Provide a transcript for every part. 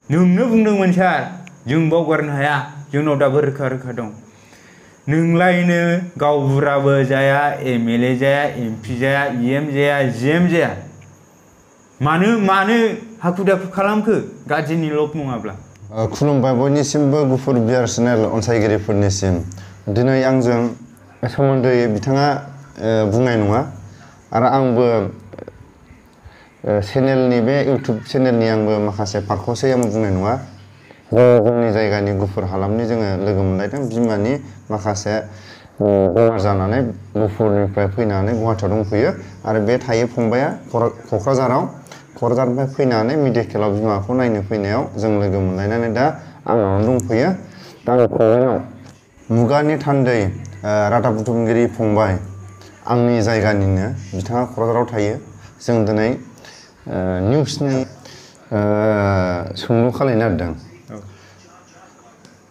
नोंनो बुंदोंमोन सार जों बावगारनो हाया जोंनाव दाबो रोखा रोखा दं नोंलायनो गावबुराबो जाया एमएलए जाया एमपि जाया इएम जाया जिएम जाया मानो हाखु दाखु खालामखो गाज्रिनि लब नङाब्ला खुलुमबाय बयनिसिमबो गुफुर बियार चेनेल अनसायगिरिफोरनिसिम दिनै आंजों सोमोन्दै बिथाङा बुंनाय नङा आरो आंबो चेनेलनि बे इउटुब चेनेलनि आंबो माखासे पार्टखौसो आं बुंनाय नङा जोंनि जायगानि गुफुर हालामनि जोङो लोगो मोनलायदों बिमानि माखासे बेमार जानानै गुफुरनिफ्राय फैनानै गुवाहाटियाव दंफैयो आरो बे थायो फंबाया क'क्राझारनिफ्राय फैनानै मेडिकेलाव बिमाखौ नायनो फैनायाव जों लोगो मोनलायनानै दा आंनावनो दंफैयो दा आं फंबायनाव मुगानि थान्दै रादाब बुथुमगिरि फंबाय आंनि जायगानिनो बिथाङा क'क्राझाराव थायो जों दिनै निउसनि सोंलु खालायनो नागिरदों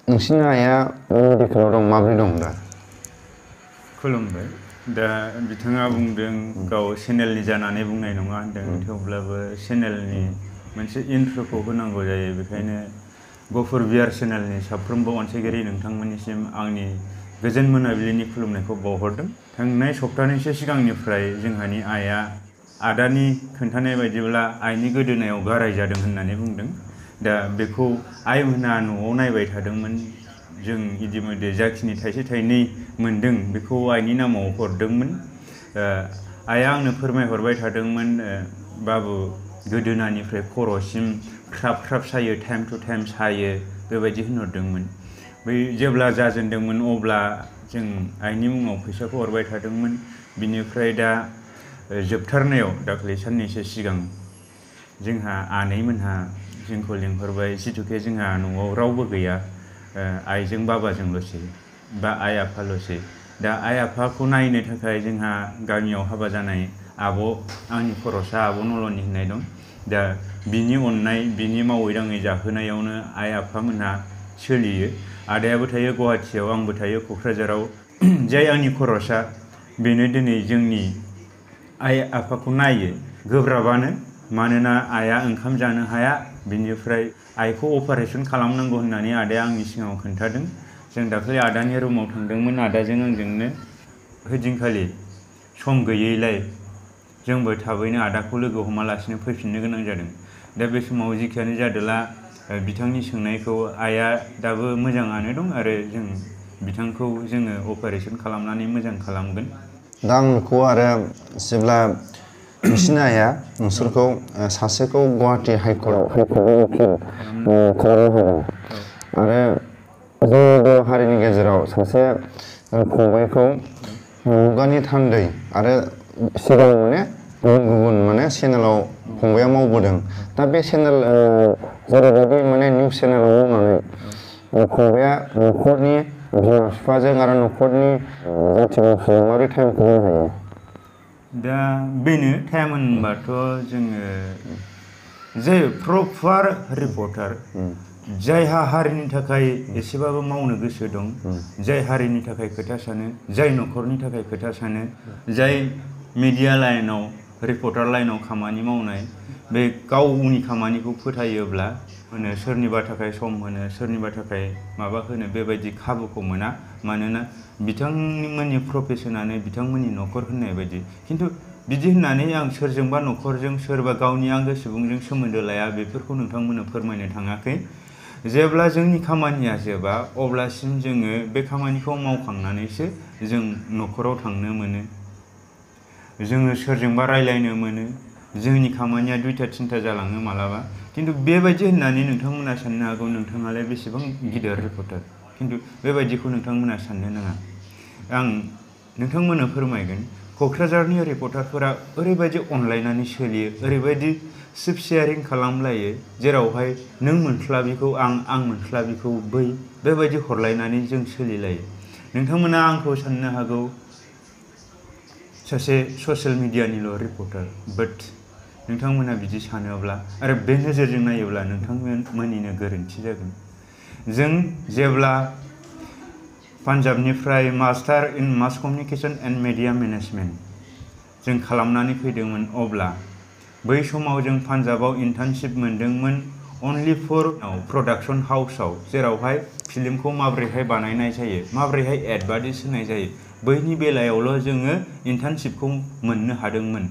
नोंसिनि आइया मेडिकेलाव दं माब्रै दं दा खुलुमबाय दा बिथाङा बुंदों गाव चेनेलनि जानानै बुंनाय नङा होनदों थेवब्लाबो चेनेलनि मोनसे इन्ट्र'खौ होनांगौ जायो बेखायनो गुफुर बियार चेनेलनि साफ्रोमबो अनसायगिरि नोंथांमोननिसिम आंनि गोजोन मोनाबिलिनि खुलुमनायखौ बावहरदों थांनाय सप्तानैसो सिगांनिफ्राय जोंहानि आइया आदानि खोन्थानाय बायदिब्ला आइनि गोदोनायाव गाराय जादों होननानै बुंदों दा बेखौ आइमोनहा न'आव नायबाय थादोंमोन जों इदिमोदे जाखिनि थाइसे थाइनै मोनदों बेखौ आइनि नामाव हरदोंमोन आइया आंनो फोरमायहरबाय थादोंमोन बाबु गोदोनानिफ्राय खर'सिम ख्राब ख्राब सायो टाइम टु टाइम सायो बेबायदि होनहरदोंमोन बै जेब्ला जाजेनदोंमोन अब्ला जों आइनि मुङाव फैसाखौ हरबाय थादोंमोन बिनिफ्राय दा जोबथारनायाव दाख्लै साननैसो सिगां जोंहा आनैमोनहा जोंखौ लिंहरबाय जिथुके जोंहा न'आव रावबो गैया आइजों बाबाजोंल'सै बा आइ आफाल'सै दा आइ आफाखौ नायनो थाखाय जोंहा गामियाव हाबा जानाय आब' आंनि खर'सा आब' नल'नि होननाय दं दा बिनि अननाय बिनि मावै दाङै जाहोनायावनो आइ आफामोनहा सोलियो आदायाबो थायो गुवाहाटियाव आंबो थायो क'क्राझाराव जाय आंनि खर'सा बेनो दिनै जोंनि आइ आफाखौ नायो गोब्राबानो मानोना आइया ओंखाम जानो हाया बिनिफ्राय आइखौ अपारेसन खालामनांगौ होननानै आदाया आंनि सिगाङाव खोन्थादों जों दाख्लै आदानि रुमाव थांदोंमोन आदाजों आंजोंनो ओइदिनखालि सम गैयैलाय जोंबो थाबैनो आदाखौ लोगो हमालासिनो फैफिननो गोनां जादों दा बे समाव जिखियानो जादोला बिथांनि सोंनायखौ आइया दाबो मोजाङानो दं आरो जों बिथांखौ जोङो अपारेसन खालामनानै मोजां खालामगोन दा आं बेखौ आरो जेब्ला नोंसिनि आइया नोंसोरखौ सासेखौ गुवाहाटि हाइकर्टनि उकिल खालामनो हादों आरो जोंनि बर' हारिनि गेजेराव सासे फंबायखौ मुगानि थान्दै आरो सिगां गुबुन चेनेलाव फंबाया मावबोदों दा बे चेनेल जेरैबायदि निउस चेनेलाव मावनानै फंबाया न'खरनि बिमा बिफाजों आरो न'खरनि जाथि बंस'जों माबोरै टाइमखौ होनो हायो दा बेनो टाइम होनबाथ' जोङो जे प्रपार रिपर्टार जायहा हारिनि थाखाय एसेबाबो मावनो गोसो दं जाय हारिनि थाखाय खोथा सानो जाय न'खरनि थाखाय खोथा सानो जाय मिडिया लाइनाव रिपर्टार लाइनाव खामानि मावनाय बे गावनि खामानिखौ फोथायोब्ला होनो सोरनिबा थाखाय सम होनो सोरनिबा थाखाय माबा होनो बेबायदि खाबुखौ मोना मानोना बिथांमोननि प्रफेसनानो बिथांमोननि न'खर होननाय बायदि खिन्थु बिदि होननानै आं सोरजोंबा न'खरजों सोरबा गावनि आंगो सुबुंजों सोमोन्दो लाया बेफोरखौ नोंथांमोननो फोरमायनो थाङाखै जेब्ला जोंनि खामानिया जोबा अब्लासिम जोङो बे खामानिखौ मावखांनानैसो जों न'खराव थांनो मोनो जोङो सोरजोंबा रायलायनो मोनो जोंनि खामानिया 2टा 3टा जालाङो मालाबा खिन्थु बेबायदि होननानै नोंथांमोना साननो हागौ नोंथाङालाय बेसेबां गिदिर रिपर्टार खिन्थु बेबायदिखौ नोंथांमोना साननो नाङा आं नोंथांमोननो फोरमायगोन क'क्राझारनि रिपर्टारफोरा ओरैबायदि अनलायनानै सोलियो ओरैबायदि सिप शेयारिं खालामलायो जेरावहाय नों मोनस्लाबिखौ आं मोनस्लाबिखौ बै बेबायदि हरलायनानै जों सोलिलायो नोंथांमोना आंखौ साननो हागौ सासे ससियेल मिडियानिल' रिपर्टार बाट नोंथांमोना बिदि सानोब्ला आरो बे नोजोरजों नायोब्ला नोंथांमोननिनो गोरोन्थि जागोन जों जेब्ला पान्जाबनिफ्राय मास्टार इन मास कमिउनिकेसन एन्ड मिडिया मेनेजमेन्ट जों खालामनानै फैदोंमोन अब्ला बै समाव जों पान्जाबाव इन्टार्नशिप मोनदोंमोन अनलि फर प्रडाक्शन हाउसाव जेरावहाय फिल्मखौ माबोरैहाय बानायनाय जायो, माबोरैहाय एडभार्टाइज होनाय जायो, बैनि बेलायावल' जोङो इन्टार्नशिपखौ मोननो हादोंमोन।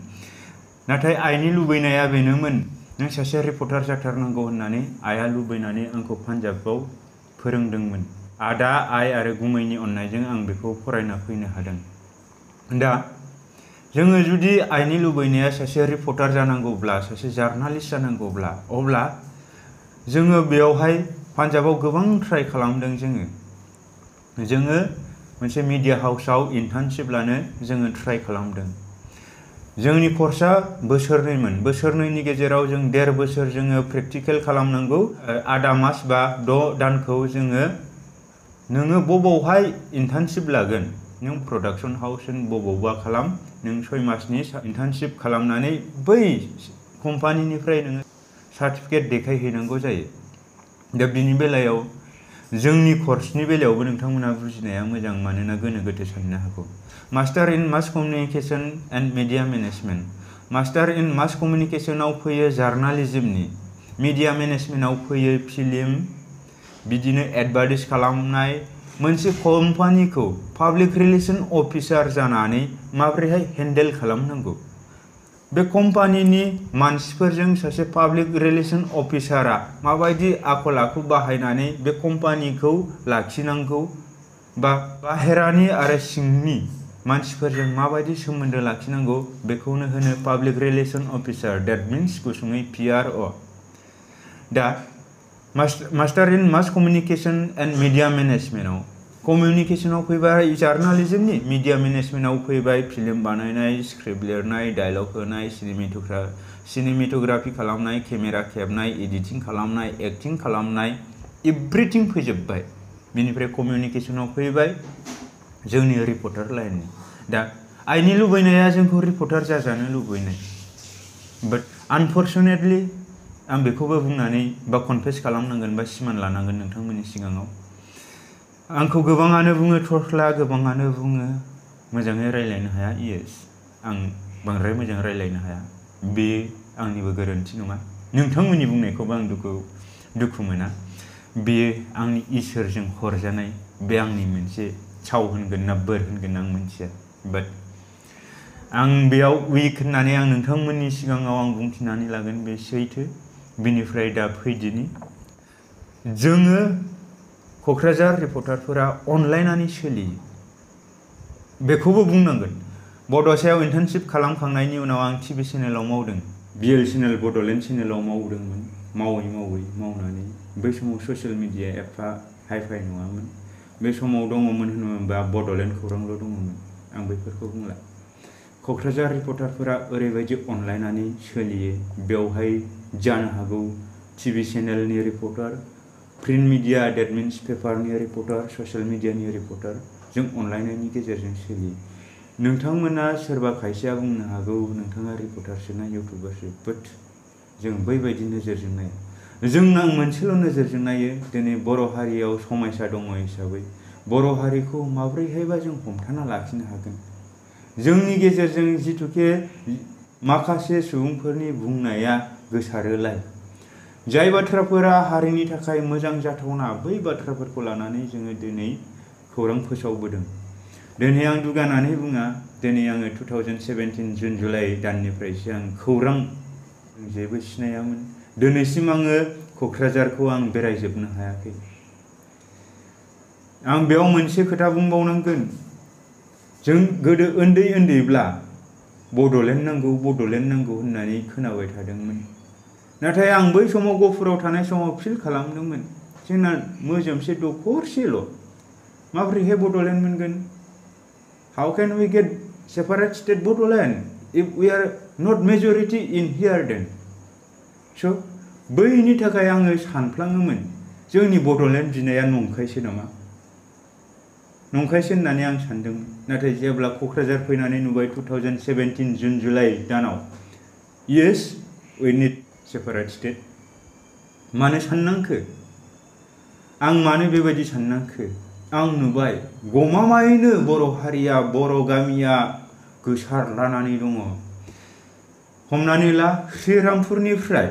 नाथाय आइनि लुबैनाया बेनोमोन नों सासे रिपर्टार जाथारनांगौ होननानै आइआ लुबैनानै आंखौ पान्जाबाव फोरोंदोंमोन। आदा आइ आरो गुमैनि अननायजों आं बेखौ फरायना फैनो हादों। दा जोङो जुदि आइनि लुबैनाया सासे रिपर्टार जानांगौब्ला, सासे जार्नालिस्ट जानांगौब्ला, अब्ला जोङो बेयावहाय पान्जाबाव गोबां ट्राइ खालामदों। जोङो मोनसे मिडिया हाउसाव इन्टार्नशिप लानो जोङो ट्राइ खालामदों। जोंनि कर्सआ बोसोरनैमोन। बोसोरनैनि गेजेराव जों 1.5 बोसोर जोङो प्रेक्टिकेल खालामनांगौ। आदा मास बा 6 दानखौ नोङो बबावहाय इन्टार्नशिप लागोन, नों प्रडाक्शन हाउस बबावबा खालाम, नों 6 मासनि इन्टार्नशिप खालामनानै बै कम्पानिनिफ्राय नोङो सार्टिफिकेट देखायहैनांगौ जायो। दा बिनि बेलायाव जोंनि कर्सनि बेलायावबो नोंथांमोना बुजिनाया मोजां, मानोना गोनो गोथो साननो हागौ। Master in mass communication and media management. Master in mass कमिउनिकेशनाव फैयो जार्नालिज्मनि, मिडिया मेनेजमेन्टआव फैयो फिल्म, बिदिनो एडभार्टाइज खालामनाय। मोनसे कम्पानिखौ पाब्लिक रिलेशन अफिसार जानानै माबोरैहाय हेन्डेल खालामनांगौ, बे कम्पानिनि मानसिफोरजों सासे पाब्लिक रिलेशन अफिसारा माबायदि आखल आखु बाहायनानै बे कम्पानिखौ लाखिनांगौ, बा बाहेरानि आरो सिंनि मानसिफोरजों माबायदि सोमोन्दो लाखिनांगौ, बेखौनो होनो public relation officer. That means गुसुङै PRO। दा master in mass communication and media मेनेजमेन्टआव कमिउनिकेशनाव फैबाय जार्नालिज्मनि, मिडिया मेनेजमेन्टआव फैबाय फिल्म बानायनाय, स्क्रिप्ट लिरनाय, डायलग होनाय, सिनेमेटोग्राफि खालामनाय, केमेरा खेबनाय, एडिटिं खालामनाय, एक्टिं खालामनाय, एभ्रिथिं फैजोब्बाय। बिनिफ्राय कमिउनिकेशनाव फैबाय जोंनि रिपर्टार लाइननि। दा आइनि लुबैनाया जोंखौ रिपर्टार जाजानो लुबैनाय, बाट आनफर्चुनेटलि आं बेखौबो बुंनानै बा कनफेस खालामनांगोन बा सिमान लानांगोन नोंथांमोननि सिगाङाव। आंखौ गोबाङानो बुङो थर्स्ला, गोबाङानो बुङो मोजाङै रायज्लायनो हाया। येस, आं बांद्राय मोजां रायज्लायनो हाया, बे आंनिबो गोरोन्थि नङा। नोंथांमोननि बुंनायखौबो आं दुखु मोना। बेयो आंनि इसोरजों हरजानाय, बे आंनि मोनसे साव होनगोन ना बोर होनगोन आं मिथिया। बाट आं बेयाव उइक होननानै आं नोंथांमोननि सिगाङाव आं बुंथिनानै लागोन, बे सैथो। बिनिफ्राय दा फैदिनि जोङो क'क्राझार रिपर्टारफोरा अनलायनानै सोलियो, बेखौबो बुंनांगोन। बड'सायाव इन्टार्नशिप खालामखांनायनि उनाव आं TV चेनेलाव मावदों, BL चेनेल, बड'लेण्ड चेनेलाव मावदोंमोन। मावनानै बै समाव ससियेल मिडिया एफा हाइफाइ नङामोन। बे समाव दङमोन होनोबा बड'लेण्ड खौरांल' दङमोन। आं बैफोरखौ बुंला। क'क्राझार रिपर्टारफोरा ओरैबायदि अनलायनानै सोलियो, बेवहाय जानो हागौ TV चेनेलनि reporter, print media that means पेपारनि रिपर्टार, ससियेल मिडियानि रिपर्टार, जों अनलायनायनि गेजेरजों सोलियो। नोंथांमोना सोरबा खायसेया बुंनो हागौ नोंथाङा रिपर्टारसो ना इउटुबारसो, बाट जों बैबायदि नोजोरजों नाया। आं मोनसेल' नोजोरजों नायो, दिनै बर' हारियाव समयसा दङ हिसाबै बर' हारिखौ माब्रैहायबा जों हमथाना लाखिनो हागोन। जोंनि गेजेरजों जिथुके माखासे सुबुंफोरनि बुंनाया गोसारोलाय, जाय बाथ्राफोरा हारिनि थाखाय मोजां जाथावना, बै बाथ्राफोरखौ लानानै जोङो दिनै खौरां फोसावबोदों। दिनै आं दुगानानै बुङा, दिनै आङो 2017 जुन जुलाइ दाननिफ्रायसो आं खौरां जेबो सिनायामोन। दिनैसिम आङो क'क्राझारखौ आं बेरायजोबनो हायाखै। आं बेयाव मोनसे खोथा बुंबावनांगोन, जों गोदो उन्दैब्ला बड'लेण्ड नांगौ होननानै खोनाबाय थादोंमोन। नाथाय आं बै समाव गहपुराव थानाय समाव फिल खालामदोंमोन, जोंना मोजोमसे दखरसेल', माबोरैहाय बड'लेण्ड मोनगोन? How can we get separate state Bodoland if we are not majority in here then? स' बैनि थाखाय आङो सानफ्लाङोमोन, जोंनि बड'लेण्ड बिनाया नंखायसो नामा? नंखायसो होननानै आं सानदोंमोन। नाथाय जेब्ला क'क्राझार फैनानै नुबाय 2017 जुन जुलाइ दानाव, yes we need separate state. मानो साननांखो? आं मानो बेबायदि साननांखो? आं नुबाय गमामायैनो बर' हारिया, बर' गामिया गोसारलानानै दङ। हमनानै ला श्रीरामपुरनिफ्राय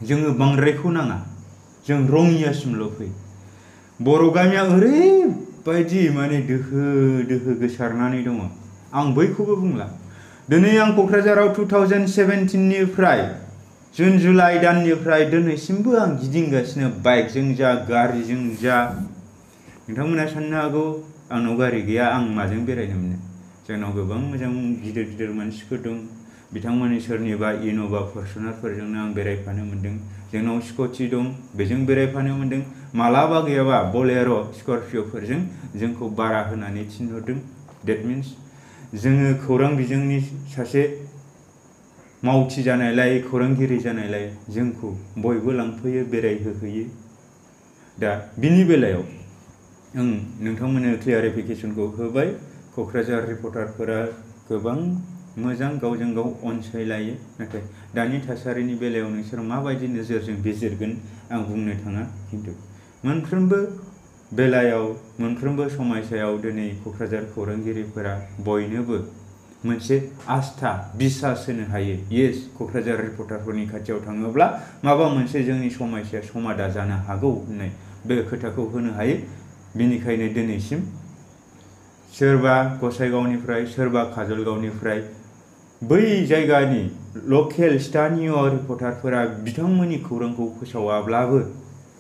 जोङो बांद्रायखौ नाङा, जों रङियासिमल' फै। बर' गामिया ओरैबायदि माने दोहो दोहो गोसारनानै दङ। आं बैखौबो बुंला। दिनै आं क'क्राझाराव 2017निफ्राय जुन जुलाइ दाननिफ्राय दिनैसिमबो आं गिदिंगासिनो, बाइकजों जा गारिजों जा। नोंथांमोना साननो हागौ आंनाव गारि गैया, आं माजों बेरायनो मोनो। जोंनाव गोबां मोजां गिदिर गिदिर मानसिफोर दं। बिथांमोननि सोरनिबा इन'भा फर्चुनारफोरजोंनो आं बेरायफानो मोन्दों। जोंनाव स्कुटि दं, बेजों बेरायफानो मोन्दों। मालाबा गैयाबा बलेर' स्करपिय'फोरजों जोंखौ भारा होनानै थिनहरदों। डेट मिन्स जोङो खौरां बिजोंनि सासे मावथि जानायलाय, खौरांगिरि जानायलाय जोंखौ बयबो लांफैयो, बेरायहोहैयो। दा बिनि बेलायाव आं नोंथांमोननो क्लियारिफिकेसनखौ होबाय। क'क्राझार रिपर्टारफोरा गोबां मोजां, गावजों गाव अनसायलायो। नाथाय दानि थासारिनि बेलायाव नोंसोर माबायदि नोजोरजों बिजिरगोन आं बुंनो थाङा। खिन्थु मोनफ्रोमबो बेलायाव, मोनफ्रोमबो समायसायाव दिनै क'क्राझार खौरांगिरिफोरा बयनोबो मोनसे आस्था, बिसास होनो हायो। येस, क'क्राझार रिपर्टारफोरनि खाथियाव थाङोब्ला माबा मोनसे जोंनि समस्या समाधा जानो हागौ होननाय बे खोथाखौ होनो हायो। बिनिखायनो दिनैसिम सोरबा गसाइगावनिफ्राय, सोरबा काजलगावनिफ्राय बै जायगानि लकेल स्थानीय रिपर्टारफोरा बिथांमोननि खौरांखौ फोसावाब्लाबो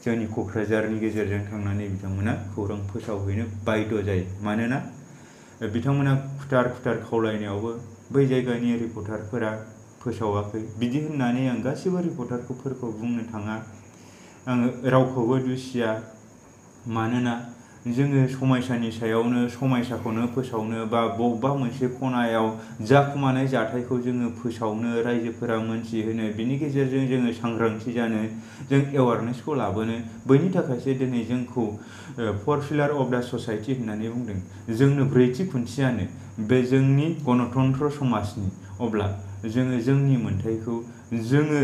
जोंनि क'क्राझारनि गेजेरजों थांनानै बिथांमोना खौरां फोसावहैनो बाध्य जायो। मानोना बिथांमोना खुथार खुथार खावलायनायावबो बै जायगानि रिपर्टारफोरा फोसावाखै। बिदि होननानै आं गासैबो रिपर्टारफोरखौ बुंनो थाङा, आङो रावखौबो दुसिया। मानोना जोङो समायसानि सायावनो समायसाखौनो फोसावनो, बा बबेबा मोनसे खनायाव जाखुमानाय जाथायखौ जोङो फोसावनो, रायजोफोरा मोनथिहोनो, बिनि गेजेरजों जोङो सांग्रांथि जानो, जों एवारनेसखौ लाबोनो, बैनि थाखायसो दिनै जोंखौ 4 पिलार अफ दा ससाइटि होननानै बुंदों। जोंनो ब्रैथि खुन्थियानो बे जोंनि गणतन्त्र समाजनि। अब्ला जोङो जोंनि मोन्थायखौ जोङो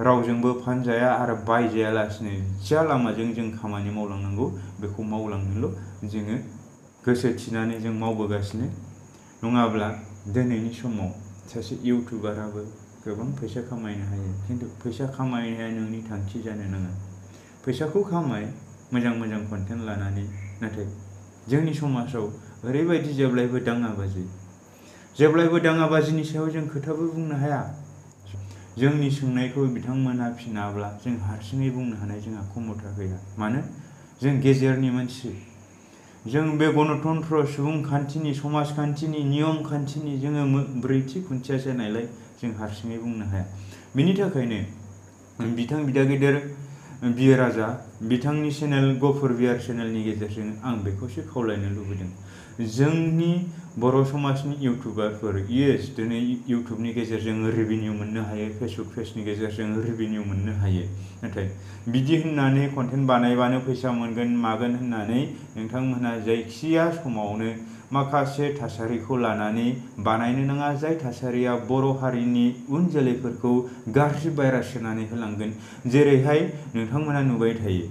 रावजोंबो फानजाया आरो बायजायालासिनो जा लामाजों जों खामानि मावलांनांगौ बेखौ मावलांनोल' जोङो गोसो थिनानै जों मावबोगासिनो। नङाब्ला दिनैनि समाव सासे इउटुबाराबो गोबां फैसा खामायनो हायो। खिन्थु फैसा खामायनाया नोंनि थांखि जानो नाङा। फैसाखौ खामाय मोजां मोजां कन्टेन्ट लानानै। नाथाय जोंनि समाजाव ओरैबायदि जेब्लायबो दाङाबाजि, जेब्लायबो दाङाबाजिनि सायाव जों खोथाबो बुंनो हाया। जोंनि सोंनायखौ बिथांमोना फिनाब्ला जों हारसिङै बुंनो हानाय जोंहा क्षमता गैया। मानो? जों गेजेरनि मानसि। जों बे गणतन्त्र सुबुंखान्थिनि, समाजखान्थिनि, नियम खान्थिनि जोङो ब्रैथि खुन्थिया जानायलाय जों हारसिङै बुंनो हाया। बिनि थाखायनो बिथां बिदा गेदेर बिए राजा बिथांनि चेनेल गफुर बिआर चेनेलनि गेजेरजों आं बेखौसो खावलायनो लुबैदों। जोंनि बर' समाजनि इउटुबारफोर, येस, दिनै इउटुबनि गेजेरजों रेभिनिउ मोननो हायो, फेसबुक पेजनि गेजेरजों रेभिनिउ मोननो हायो। नाथाय बिदि होननानै कन्टेन्ट बानायबानो फैसा मोनगोन मागोन होननानै नोंथांमोनहा जायखिया समावनो माखासे थासारिखौ लानानै बानायनो नाङा, जाय थासारिया बर' हारिनि उन जोलैफोरखौ गाज्रि भाइरास सोनानै होलांगोन। जेरैहाय नोंथांमोना नुबाय थायो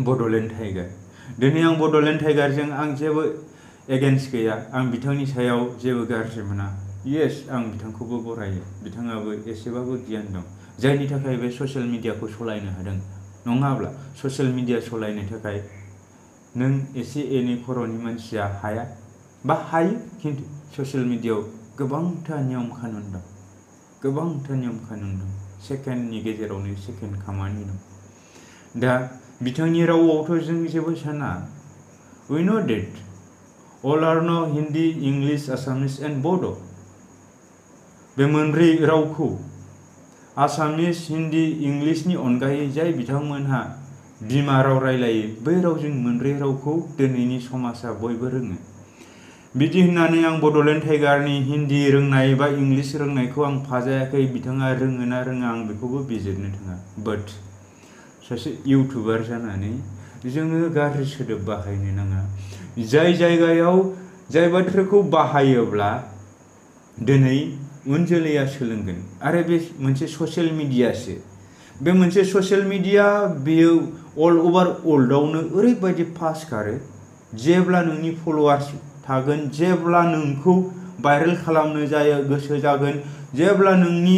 बड'लेण्ड टाइगार। दिनै आं बड'लेण्ड टाइगारजों आं जेबो एगेन्स्ट गैया, आं बिथांनि सायाव जेबो गाज्रि मोना। येस, आं बिथांखौबो बरायो। बिथाङाबो एसेबाबो गियान दं, जायनि थाखाय बे ससियेल मिडियाखौ सालायनो हादों। नङाब्ला ससियेल मिडिया सालायनो थाखाय नों एसे एनै खर'नि मानसिया हाया, बा हायो, खिन्थु ससियेल मिडियायाव गोबांथा नियम कानुन दं, गोबांथा नियम कानुन दं। सेकेन्डनि गेजेरावनो सेकेन्ड खामानि दं। दा बिथांनि रावआवथ' जों जेबो साना। वी नो डेट अल आर नो हिन्दी, इंलिश, आसामिस एन्ड बड'। बे मोनब्रै रावखौ आसामिस, हिन्दी, इंलिशनि अनगायै जाय बिथांमोनहा बिमा राव रायलायो, बै रावजों मोनब्रै रावखौ दिनैनि समाजा बयबो रोङो। बिदि होननानै आं बड'लेण्ड टाइगारनि हिन्दी रोंनाय बा इंलिश रोंनायखौ आं फाजायाखै। बिथाङा रोङो ना रोङा आं बेखौबो बिजिरनो थाङा। बाट सासे इउटुबार जानानै जोङो गाज्रि सोदोब बाहायनो नाङा। जाय जायगायाव जाय बाथ्राखौ बाहायोब्ला दिनै उन जोलैया सोलोंगोन। आरो बे मोनसे ससियेल मिडियासो, बे मोनसे ससियेल मिडिया, बेयो अल अभार वर्ल्डआवनो ओरैबायदि फास्ट खारो। जेब्ला नोंनि फल'वार्स थागोन, जेब्ला नोंखौ भाइरेल खालामनो गोसो जागोन, जेब्ला नोंनि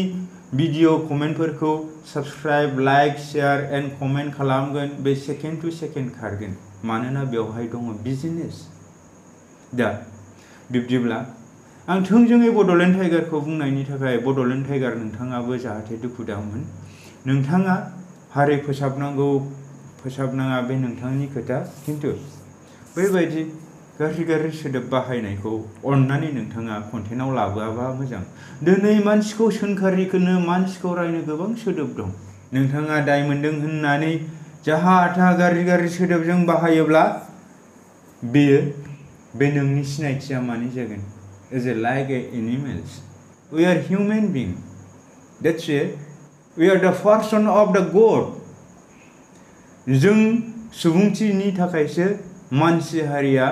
भिडिअ' कमेन्टफोरखौ subscribe like share and comment खालामगोन बे सेकेन्ड टु सेकेन्ड खारगोन मानोना बेवहाय दङ बिजनेस। दा बिब्दिब्ला आं थोंजोङै बड'लेण्ड टाइगारखौ बुंनायनि थाखाय बड'लेण्ड टाइगार नोंथाङाबो जाहाथे दुखु दामोन। नोंथाङा हारि फोसाबनांगौ फोसाबनाङा बे नोंथांनि खोथा, खिन्थु बेबायदि गाज्रि सोदोब बाहायनायखौ अननानै नोंथाङा कन्टेन्टआव लाबोआबा मोजां। दिनै मानसिखौ सोंखारिखौनो मानसिखौ रायनो गोबां सोदोब दं। नोंथाङा दाय मोनदों होननानै जाहा था गाज्रि सोदोबजों बाहायोब्ला बेयो बे नोंनि सिनायथिया मानि जागोन? Is a like a animals. We are human being. That's a we are the person of द गड। जों सुबुंथिनि थाखायसो मानसि हारिया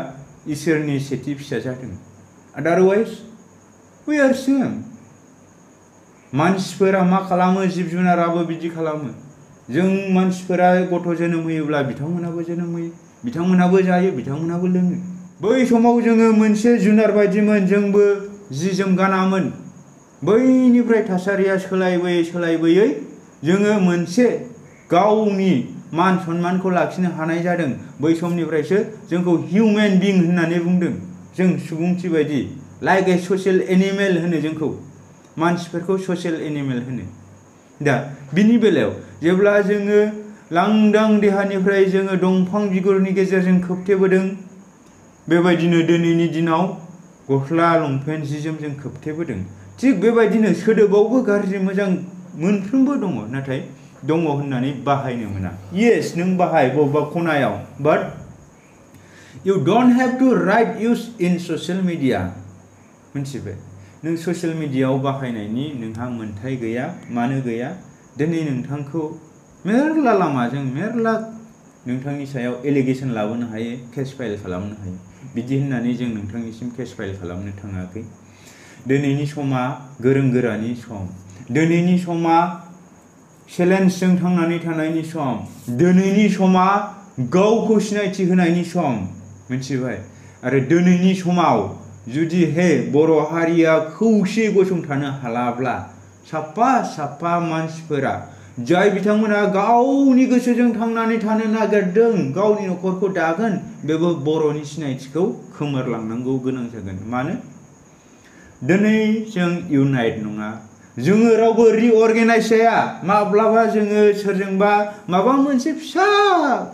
इसोरनि सेथि फिसा जादों। आदारवाइज वी आर सेम। मानसिफोरा मा खालामो, जिब जुनाराबो बिदि खालामो। जों मानसिफोरा गथ' जोनोम होयोब्ला बिथांमोनाबो जोनोम होयो, बिथांमोनाबो जायो, बिथांमोनाबो लोङो। बै समाव जोङो मोनसे जुनार बायदिमोन, जोंबो जि जोम गानामोन। बैनिफ्राय थासारिया सोलायबोयै जोङो मोनसे गावनि मान सन्मानखौ लाखिनो हानाय जादों। बै समनिफ्रायसो जोंखौ हिउमेन बिं होननानै बुंदों। जों सुबुंथि बायदि लाइक ए ससियेल एनिमेल होनो जोंखौ। मानसिफोरखौ ससियेल एनिमेल होनो। दा बिनि बेलायाव जेब्ला जोङो लांदां देहानिफ्राय जोङो दंफां बिगुरनि गेजेरजों खोबथेबोदों, बेबायदिनो दिनैनि दिनाव गस्ला लंपेन्ट जि जोमजों खोबथेबोदों। थिग बेबायदिनो सोदोबावबो गाज्रि मोजां मोनफ्रोमबो दङ, नाथाय दङ होननानै बाहायनो मोना। येस, नों बाहाय बबेबा खनायाव, but you don't have to write use in social media. मिथिबाय? नों ससियेल मीडियायाव बाहायनायनि नोंहा मोन्थाय गैया। मानो गैया? दिनै नोंथांखौ मेरला लामाजों मेरला नोंथांनि सायाव एलिगेशन लाबोनो हायो, केस फाइल खालामनो हायो। बिदि होननानै जों नोंथांनिसिम केस फाइल खालामनो थाङाखै। दिनैनि समा गोरों गोरानि सम। दिनैनि समा चेलेन्जजों थांनानै थानायनि सम। दिनैनि समा गावखौ सिनायथि होनायनि सम। मिथिबाय? आरो दिनैनि समाव जुदि बर' हारिया खौसे गसंथानो हालाब्ला साफा मानसिफोरा जाय बिथांमोना गावनि गोसोजों थांनानै थानो नागिरदों, गावनि न'खरखौ दागोन, बेबो बर'नि सिनायथिखौ खोमोरलांनांगौ गोनां जागोन। मानो? दिनै जों इउनाइट नङा, जोङो रावबो रिअर्गेनाइज जाया। माब्लाबा जोङो सोरजोंबा माबा मोनसे फिसा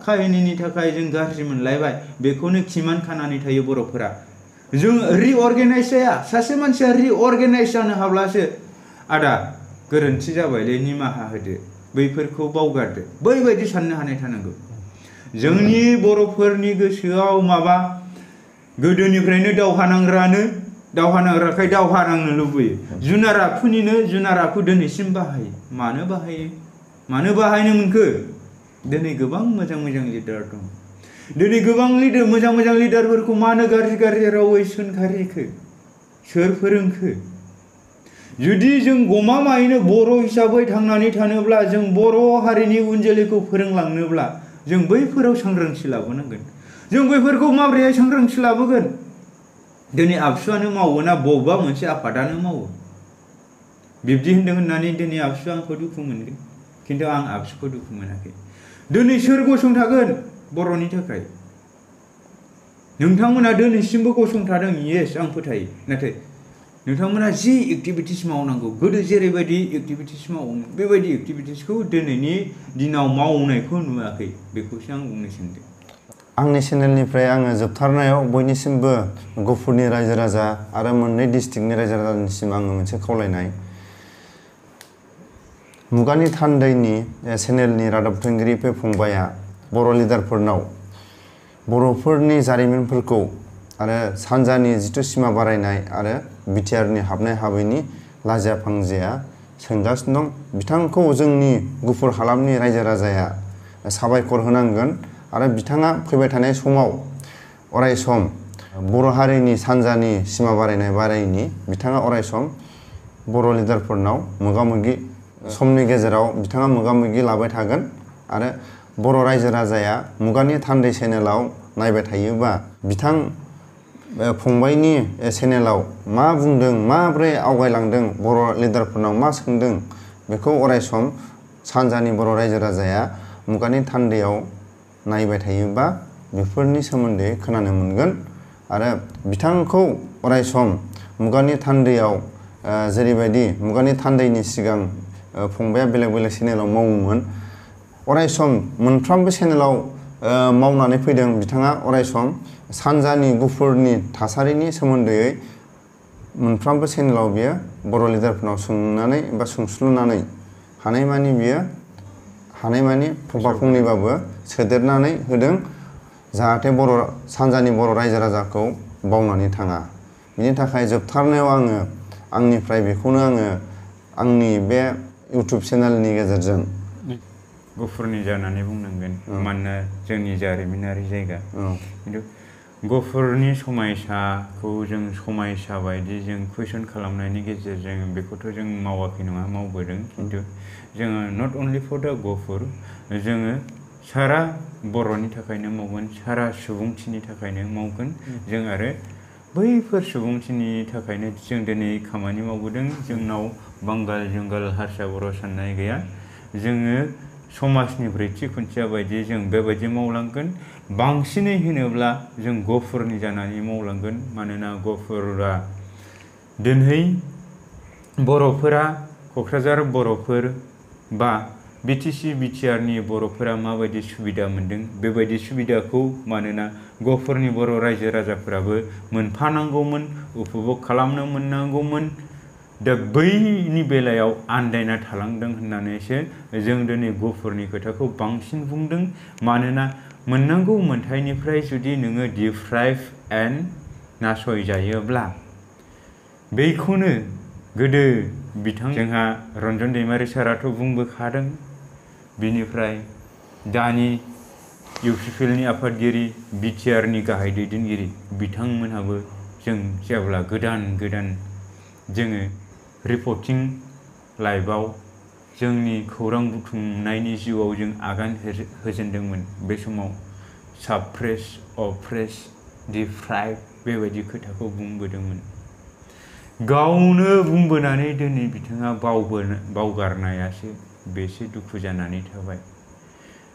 काहिनीनि थाखाय जों गाज्रि मोनलायबाय, बेखौनो खिमान खानानै थायो बर'फोरा। जों रिअर्गेनाइज जाया। सासे मानसिया रिअर्गेनाइज जानो हाब्लासो आदा गोरोन्थि जाबायलै निमाहा होदो, बैफोरखौ बावगारदो, बैबायदि साननो हानाय थानांगौ। जोंनि बर'फोरनि गोसोआव माबा गोदोनिफ्रायनो दावहा नांग्राखाय दावहा नांनो लुबैयो। जुनार आखुनिनो जुनार आखु दिनैसिम बाहायो। मानो बाहायो? मानो बाहायनो मोनखो? दिनै गोबां मोजां लिडार दं। दिनै गोबां मोजां लिडारफोरखौ मानो गाज्रि रावै सोंखारिखो? सोर फोरोंखो? जुदि जों गमामायैनो बर' हिसाबै थांनानै थानोब्ला, जों बर' हारिनि उन जोलैखौ फोरोंलांनोब्ला जों बैफोराव सांग्रांथि लाबोनांगोन। जों बैफोरखौ माबोरैहाय सांग्रांथि लाबोगोन? दिनै आबसुआनो मावो ना बबेबा मोनसे आफादानो मावो? बिब्दि होनदों होननानै दिनै आबसुआ आंखौ दुखु मोनगोन, खिन्थु आं आबसुखौ दुखु मोनाखै। दिनै सोर गसंथागोन बर'नि थाखाय? नोंथांमोना दिनैसिमबो गसंथादों, येस, आं फोथायो। नाथाय नोंथांमोना जि एक्टिभिटिस मावनांगौ, गोदो जेरैबायदि एक्टिभिटिस मावोमोन, बेबायदि एक्टिभिटिसखौ दिनैनि दिनाव मावनायखौ नुवाखै। बेखौसो आं बुंनो सानदों। आंनि चेनेलनिफ्राय आङो जोबथारनायाव बयनिसिमबो गफुरनि रायजो राजा आरो मोननै डिस्ट्रिक्टनि रायजो राजानिसिम आङो मोनसे खावलायनाय। मुगानि थान्दैनि चेनेलनि रादाबथाइगिरि बे फंबाया बर' लिडारफोरनाव बर'फोरनि जारिमिनफोरखौ आरो सानजानि जिथु सिमा बारायनाय आरो बिटिआरनि हाबनाय हाबैनि लाजिया फांजिया सोंगासिनो दं। बिथांखौ जोंनि गुफुर हालामनि रायजो राजाया साबायखर होनांगोन आरो बिथाङा फैबाय थानाय समाव अरायसम बर' हारिनि सानजानि सिमा बारायनायनि बिथाङा अरायसम बर' लिडारफोरनाव मोगा-मोगि समनि गेजेराव बिथाङा मोगा-मोगि लाबाय थागोन। आरो बर' रायजो राजाया मुगानि थान्दै चेनेलाव नायबाय थायोबा बिथां फंबायनि चेनेलाव मा बुंदों, माब्रै आवगायलांदों, बर' लिडारफोरनाव मा सोंदों, बेखौ अरायसम सानजानि बर' रायजो राजाया मुगानि थान्दैयाव नायबाय थायोबा बेफोरनि सोमोन्दै खोनानो मोनगोन आरो बिथांखौ अरायसम मुगानि थान्दैयाव जेरैबायदि मुगानि थान्दैनि सिगां फंबाया बेलेग बेलेग चेनेलाव मावोमोन अरायसम मोनफ्रोमबो चेनेलाव मावनानै फैदों बिथाङा अरायसम सानजानि गुफुरनि थासारिनि सोमोन्दै मोनफ्रोमबो चेनेलाव बियो बर' लिडारफोरनाव सोंनानै बा सोंस्लुनानै हानायमानि फंफा फंनैबाबो सोदेरनानै होदों जाहाथे सानजानि बर' रायजो राजाखौ बावनानै थाङा बिनि थाखाय जोबथारनायाव आङो आंनिफ्राय बेखौनो आङो आंनि बे इउटुब चेनेलनि गेजेरजों गुफुरनि जानानै बुंनांगोन मानोना जोंनि जारिमिनारि जायगा खिन्थु गुफुरनि समायसाखौ जों समायसा बायदि जों कुइसन खालामनायनि गेजेरजों बेखौथ' जों मावाखै नङा मावबोदों खिन्थु जोङो नट अनलि फर दा गुफुर जोङो सारा बर'नि थाखायनो मावगोन सारा सुबुंथिनि थाखायनो मावगोन जों आरो बैफोर सुबुंथिनि थाखायनो जों दिनै खामानि मावबोदों जोंनाव बांगाल जुंगाल हारसा बर' साननाय गैया जोङो समाजनि ब्रैथि खुन्थिया बायदि जों बेबायदि मावलांगोन बांसिनै होनोब्ला जों गुफुरनि जानानै मावलांगोन मानोना गुफुरा दिनै बर'फोरा क'क्राझार बर'फोर बा BTC BTRनि बर'फोरा माबायदि सुबिदा मोनदों बेबायदि सुबिदाखौ मानोना गुफुरनि बर' रायजो राजाफोराबो मोनफानांगौमोन उपभग खालामनो मोननांगौमोन दा बैनि बेलायाव आन्दायना थालांदों होननानैसो जों दिनै गुफुरनि खोथाखौ बांसिन बुंदों मानोना मोननांगौ मोन्थाइनिफ्राय जुदि नोङो डिप्राइभ एन्ड नासयजायोब्ला बेखौनो गोदो जोंहा रन्जन दैमारि साराथ' बुंबोखादों बिनिफ्राय दानि UPPLनि आफादगिरि BTRनि गाहाय दैदेनगिरि बिथांमोनहाबो जों जेब्ला गोदान जोङो रिपर्टिं लाइभआव जोंनि खौरां बुथुमनायनि जिउआव जों आगान होजेनदोंमोन बे समाव साप्रेस अप्रेस डिप्राइभ बेबायदि खोथाखौ बुंबोदोंमोन गावनो बुंबोनानै दिनै बिथाङा बावगारनायासो बेसो दुखु जानानै थाबाय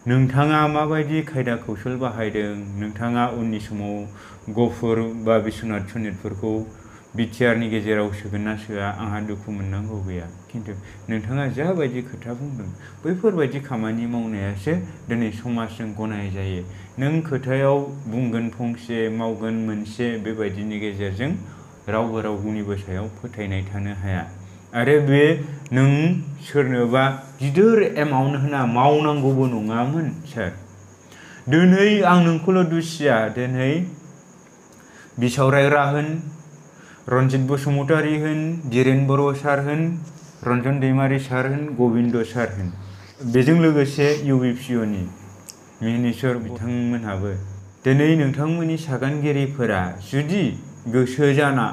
नोंथाङा माबायदि खायदा कौशल बाहायदों नोंथाङा उननि समाव गुफुर बा बिश्वनाथ सनितफोरखौ BTRनि गेजेराव सोगोन ना सोआ आंहा दुखु मोननांगौ गैया खिन्थु नोंथाङा जाबायदि खोथा बुंदों बैफोरबायदि खामानि मावनायासो दिनै समाजजों गनाय जायो नों खोथायाव बुंगोन फंसे मावगोन मोनसे बेबायदिनि गेजेरजों रावबो रावनिबो सायाव फोथायनाय थानो हाया आरो बे नों सोरनोबा गिदिर एमाउन्ट होना मावनांगौबो नङामोन सार दिनै आं नोंखौल' दुसिया दिनै बिसावरायग्रा होन रन्जित बसुमतारी होन धीरेन बर' सार होन रन्जन दैमारि सार होन गबिन्द सार होन बेजों लोगोसे UPPOनि मिनिस्टार बिथांमोनहाबो दिनै नोंथांमोननि सागानगिरिफोरा जुदि गोसो जाना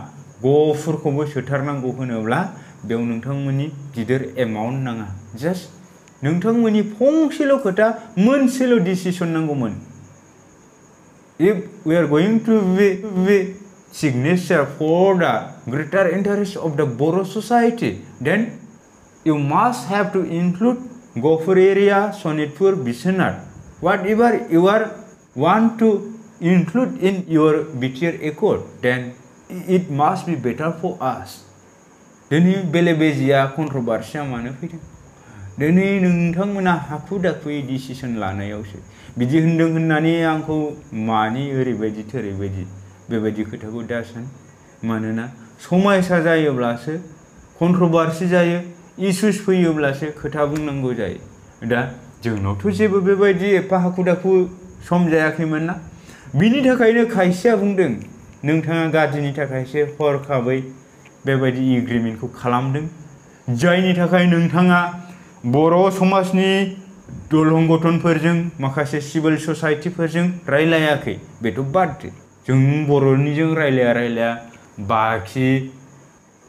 गुफुरखौबो सोथारनांगौ होनोब्ला बेयाव नोंथांमोननि गिदिर एमाउन्ट नाङा जास्ट नोंथांमोननि फंसेल' खोथा मोनसेल' डिसिसन नांगौमोन if we are going to be signature for the greater interest of the Boro society then you must have to include Gofur area, Sonitpur, Bishnath whatever you are want to include in your BTR accord then it must be better for us दिनै बेले बेजेया कन्ट्रभार्सिया मानो फैदों दिनै नोंथांमोना हाखु दाखुयै decision लानायावसो बिदि होनदों होननानै आंखौ मानि ओरैबायदि थोरैबायदि बेबायदि खोथाखौ दा सान मानोना समायसा जायोब्लासो कन्ट्रभार्सि जायो इस्युस फैयोब्लासो खोथा बुंनांगौ जायो दा जोंनावथ' जेबो बेबायदि एफा हाखु दाखु सम जायाखैमोन ना बिनि थाखायनो खायसेया बुंदों नोंथाङा गाज्रिनि थाखायसो हरखाबै बेबायदि एग्रिमेन्टखौ खालामदों जायनि थाखाय नोंथाङा बर' समाजनि दलं गठनफोरजों माखासे सिभिल ससाइटिफोरजों रायलायाखै बेथ' बाददो जों बर'निजों रायलाया बाखि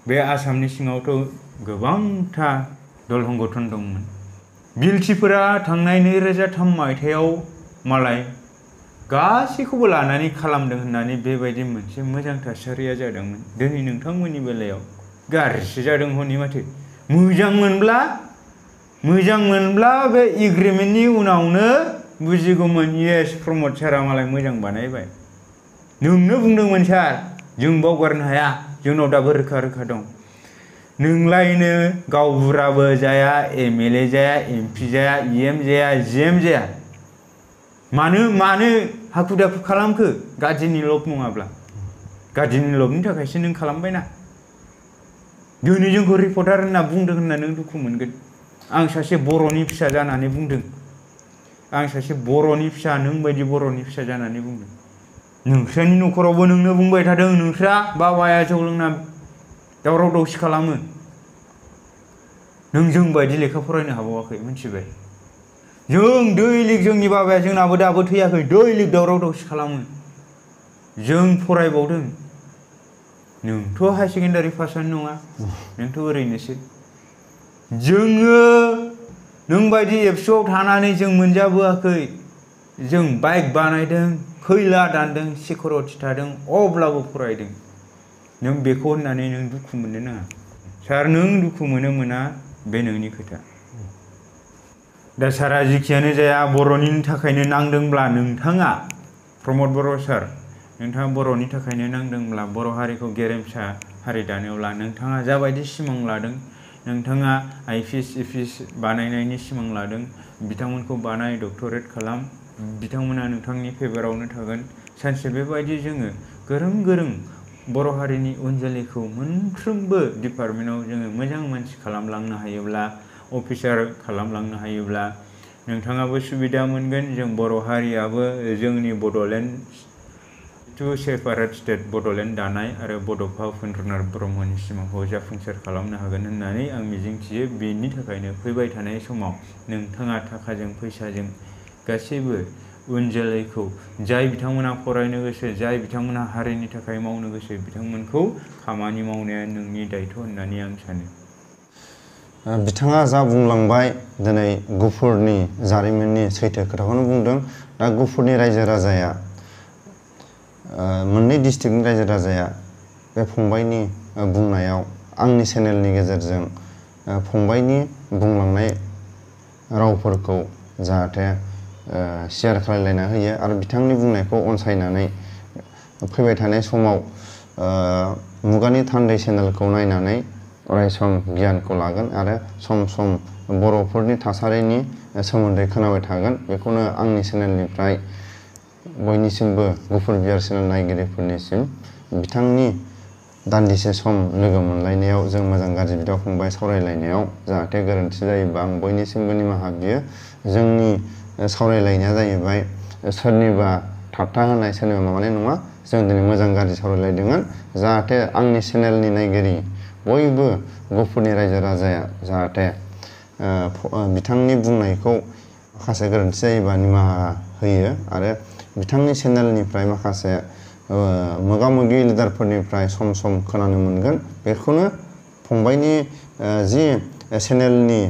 बे आसामनि सिङावथ' गोबांथा दलं गठन दंमोन बिलटिफोरा थांनाय 2003 मायथाइयाव मालाय गासैखौबो लानानै खालामदों होननानै बेबायदि मोनसे मोजां थासारिया जादोंमोन दिनै नोंथांमोननि बेलायाव गाज्रिसो जादों हनै माथो मोजां मोनब्ला मोजां मोनब्ला बे एग्रिमेन्टनि उनावनो बुजिगौमोन येस प्रमद सारा मालाय मोजां बानायबाय। नोंनो बुंदोंमोन सार जों बावगारनो हाया जोंनाव दाबो रोखा रोखा दं। नोंलायनो गावबुराबो जाया MLA जाया MP जाया EM जाया GM जाया मानो हाखु दाखु खालामखो गाज्रिनि लब नङाब्ला गाज्रिनि लबनि थाखायसो नों खालामबायना। दिनै जोंखौ रिपर्टार होनना बुंदों होनना नों दुखु मोनगोन। आं सासे बर'नि फिसा जानानै बुंदों। आं सासे बर'नि फिसा नों बायदि बर'नि फिसा जानानै बुंदों। नोंस्रानि न'खरावबो नोंनो बुंबाय थादों नोंस्रा बाबाया जौ लोंना दावराव दावसि खालामो। नों जों बायदि लेखा फरायनो हाबावाखै मिथिबाय। जों दैलिक जोंनि बाबाया जोंनाबो दाबो थैयाखै दैलिक दावराव दावसि खालामो। जों फरायबावदों। नोंथ' हाई सेकेन्डारि पासआनो नङा नोंथ' ओरैनोसो। जोङो नों बायदि एबसुआव थानानै जों मोनजाबोआखै। जों बाइक बानायदों खैला दानदों सिकिउरिटि थादों अब्लाबो फरायदों। नों बेखौ होननानै नों दुखु मोननो नाङा। सार नों दुखु मोना बे नोंनि खोथा। दा सारा जिखियानो जाया बर'नि थाखायनो नांदोंब्ला नोंथाङा प्रमद बर' सार नोंथाङा बर'नि थाखायनो नांदोंब्ला बर' हारिखौ गेरेमसा हारि दानोब्ला नोंथाङा जाबायदि सिमां लादों नोंथाङा IPS EPS बानायनायनि सिमां लादों बिथांमोनखौ बानाय डक्टरेट खालाम बिथांमोना नोंथांनि फेभारावनो थागोन। सानसे बेबायदि जोङो गोरों बर' हारिनि उन जोलैखौ मोनफ्रोमबो डिपार्टमेन्टआव जोङो मोजां मानसि खालामलांनो हायोब्ला अफिसार खालामलांनो हायोब्ला नोंथाङाबो सुबिदा मोनगोन। जों बर' हारियाबो जोंनि Bodoland to separate state Bodoland दानाय आरो बड'फा उपेन्द्रनाथ ब्रह्मनि सिमांखौ जाफुंसार खालामनो हागोन होननानै आं मिजिंथियो। बेनि थाखायनो फैबाय थानाय समाव नोंथाङा थाखाजों फैसाजों गासैबो उन जोलैखौ जाय बिथांमोना फरायनो गोसो जाय बिथांमोना हारिनि थाखाय मावनो गोसो बिथांमोनखौ खामानि मावनाया नोंनि दायथ' होननानै आं सानो। बिथाङा जा बुंलांबाय दिनै गुफुरनि जारिमिननि सैथो खोथाखौनो बुंदों। दा गुफुरनि रायजो राजाया मोननै डिस्ट्रिक्टनि रायजो राजाया बे फंबायनि बुंनायाव आंनि चेनेलनि गेजेरजों फंबायनि बुंलांनाय रावफोरखौ जाहाथे शेयार खालायलायना होयो आरो बिथांनि बुंनायखौ अनसायनानै फैबाय थानाय समाव मुगानि थान्दै चेनेलखौ नायनानै अरायसम गियानखौ लागोन आरो सम सम बर'फोरनि थासारिनि सोमोन्दै खोनाबाय थागोन। बेखौनो आंनि चेनेलनिफ्राय बयनिसिमबो गुफुर बियार चेनेल नायगिरिफोरनिसिम बिथांनि दान्दिसे सम लोगो मोनलायनायाव जों मोजां गाज्रि बिदा फंबाय सावरायलायनायाव जाहाथे गोरोन्थि जायोबा आं बयनिसिमबो निमाहा बियो। जोंनि सावरायलायनाया जाहैबाय सोरनिबा थाबथा होनाय सोरनिबा माबानाय नङा। जों दिनै मोजां गाज्रि सावरायलायदोंमोन जाहाथे आंनि चेनेलनि नायगिरि बयबो गुफुरनि रायजो राजाया जाहाथे बिथांनि बुंनायखौ माखासे गोरोन्थि जायोबा निमाहा होयो आरो बिथांनि चेनेलनिफ्राय माखासे मोगा मोगि लिडारफोरनिफ्राय सम सम खोनानो मोनगोन। बेखौनो फंबायनि जि चेनेलनि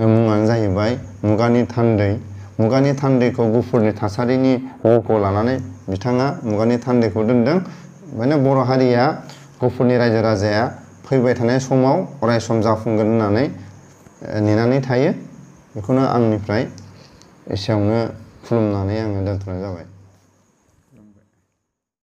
मुङानो जाहैबाय मुगानि थान्दै। मुगानि थान्दैखौ गुफुरनि थासारिनि मुंखौ लानानै बिथाङा मुगानि थान्दैखौ दोनदों। माने बर' हारिया गुफुरनि रायजो राजाया फैबाय थानाय समाव अरायसम जाफुंगोन होननानै नेनानै थायो। बेखौनो आंनिफ्राय एसेयावनो खुलुमनानै आङो दोनथ'नाय जाबाय।